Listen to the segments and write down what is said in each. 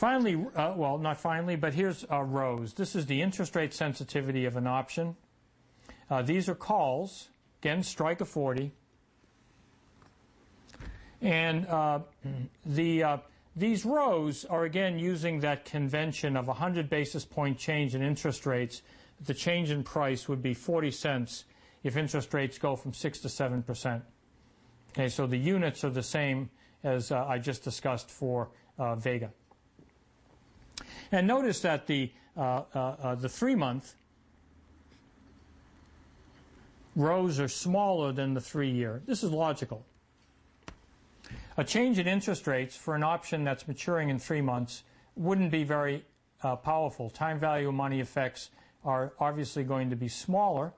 Finally, well, not finally, but here's rows. This is the interest rate sensitivity of an option. These are calls. Again, strike of 40. And these rows are, again, using that convention of 100 basis point change in interest rates. The change in price would be 40 cents if interest rates go from 6 to 7%. Okay, so the units are the same as I just discussed for Vega. And notice that the 3-month rows are smaller than the 3-year. This is logical. A change in interest rates for an option that's maturing in 3 months wouldn't be very powerful. Time value of money effects are obviously going to be smaller.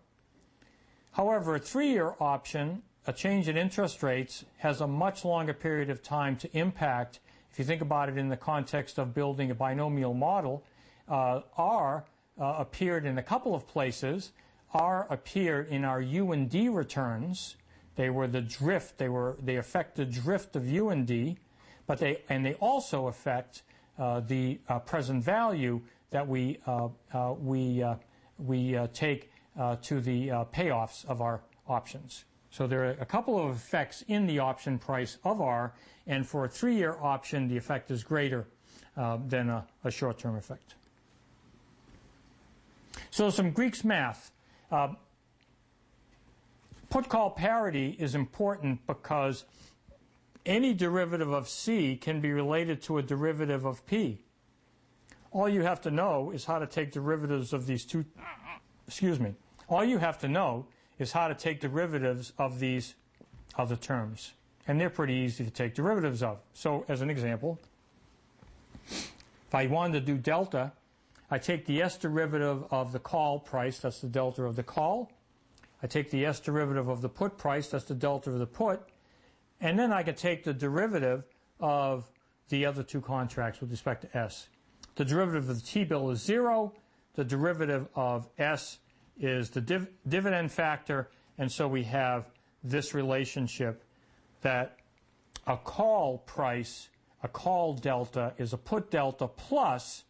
However, a 3-year option, a change in interest rates has a much longer period of time to impact. If you think about it in the context of building a binomial model, R appeared in a couple of places. R appeared in our U and D returns. They were the drift. They affect the drift of U and D, but they also affect the present value that we take to the payoffs of our options. So there are a couple of effects in the option price of R, and for a 3-year option, the effect is greater than a short-term effect. So some Greek's math. Put-call parity is important because any derivative of C can be related to a derivative of P. All you have to know is how to take derivatives of these two, all you have to know is how to take derivatives of these other terms. And they're pretty easy to take derivatives of. So as an example, if I wanted to do delta, I take the S derivative of the call price, that's the delta of the call. I take the S derivative of the put price, that's the delta of the put. And then I can take the derivative of the other two contracts with respect to S. The derivative of the T-bill is 0. The derivative of S is the dividend factor. And so we have this relationship that a call price, a call delta, is a put delta plus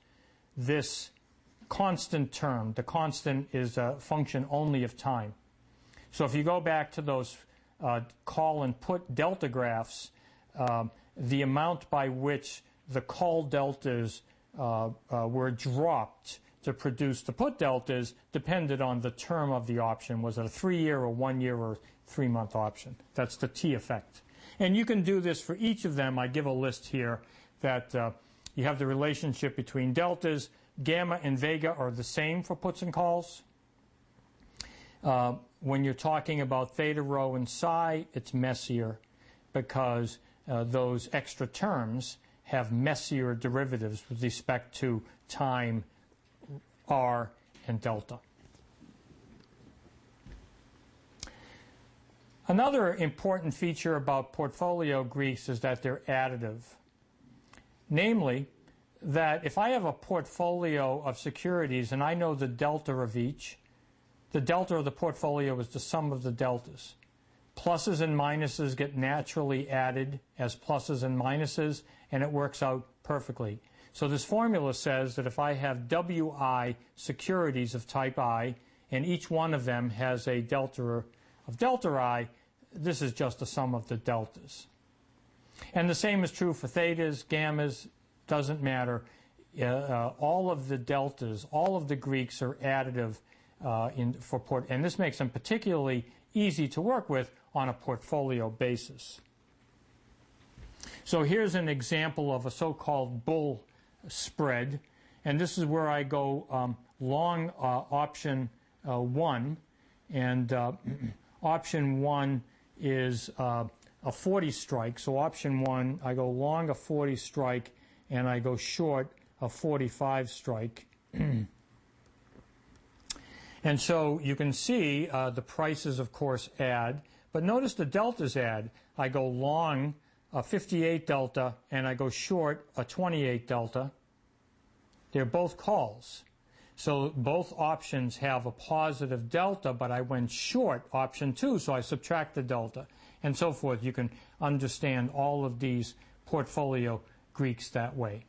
this constant term. The constant is a function only of time. So if you go back to those call and put delta graphs, the amount by which the call deltas were dropped to produce the put deltas depended on the term of the option. Was it a 3-year or 1-year or 3-month option? That's the T effect. And you can do this for each of them. I give a list here that you have the relationship between deltas. Gamma and vega are the same for puts and calls. When you're talking about theta rho and psi, it's messier because those extra terms have messier derivatives with respect to time, R, and delta. Another important feature about portfolio Greeks is that they're additive. Namely, that if I have a portfolio of securities and I know the delta of each, the delta of the portfolio is the sum of the deltas. Pluses and minuses get naturally added as pluses and minuses, and it works out perfectly. So this formula says that if I have WI securities of type I, and each one of them has a delta of delta I, this is just the sum of the deltas. And the same is true for thetas, gammas, doesn't matter. All of the deltas, all of the Greeks are additive and this makes them particularly easy to work with on a portfolio basis. So here's an example of a so-called bull spread, and this is where I go long option 1, and option 1 is a 40 strike. So option 1, I go long a 40 strike, and I go short a 45 strike. And so you can see the prices, of course, add. But notice the deltas add. I go long a 58 delta, and I go short a 28 delta. They're both calls. So both options have a positive delta, but I went short option 2, so I subtract the delta, and so forth. You can understand all of these portfolio Greeks that way.